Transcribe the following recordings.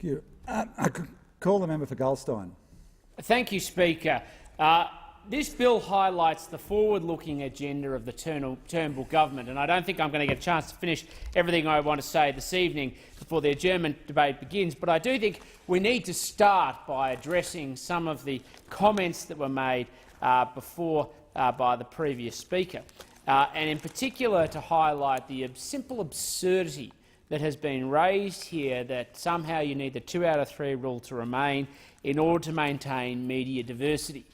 Thank you. I could call the member for Goldstein. Thank you, Speaker. This bill highlights the forward-looking agenda of the Turnbull government, and I don't think I'm going to get a chance to finish everything I want to say this evening before the adjournment debate begins, but I do think we need to start by addressing some of the comments that were made before by the previous Speaker, and in particular to highlight the simple absurdity that has been raised here that somehow you need the 2 out of 3 rule to remain in order to maintain media diversity.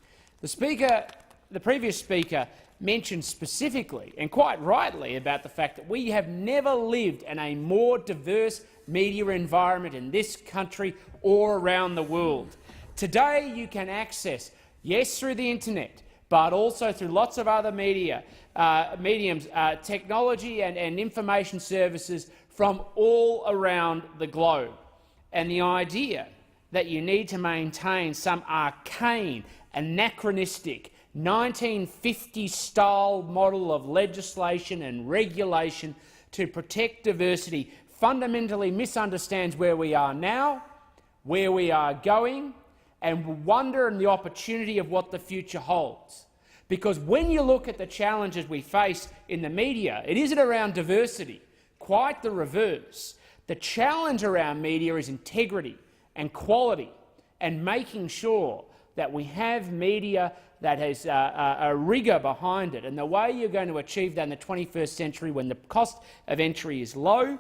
The previous Speaker mentioned specifically, and quite rightly, about the fact that we have never lived in a more diverse media environment in this country or around the world. Today you can access, yes, through the internet, but also through lots of other mediums, technology and information services from all around the globe. And the idea that you need to maintain some arcane, anachronistic, 1950s-style model of legislation and regulation to protect diversity fundamentally misunderstands where we are now, where we are going, and wonder and the opportunity of what the future holds. Because when you look at the challenges we face in the media, it isn't around diversity. Quite the reverse. The challenge around media is integrity and quality and making sure that we have media that has a rigour behind it. And the way you're going to achieve that in the 21st century, when the cost of entry is low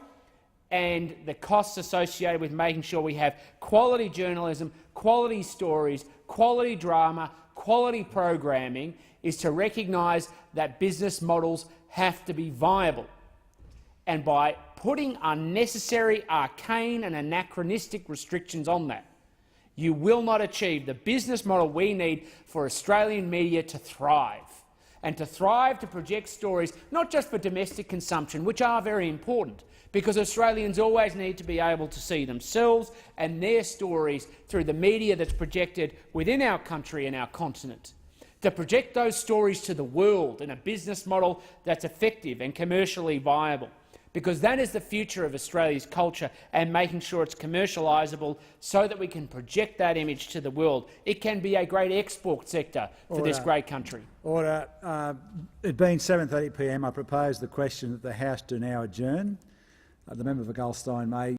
and the costs associated with making sure we have quality journalism, quality stories, quality drama, quality programming, is to recognise that business models have to be viable. And by putting unnecessary, arcane and anachronistic restrictions on that, you will not achieve the business model we need for Australian media to thrive, and to project stories not just for domestic consumption, which are very important, because Australians always need to be able to see themselves and their stories through the media that's projected within our country and our continent, to project those stories to the world in a business model that's effective and commercially viable, because that is the future of Australia's culture, and making sure it's commercialisable so that we can project that image to the world. It can be a great export sector for this great country. Order. It being 7:30 p.m, I propose the question that the House do now adjourn. The member for Goldstein may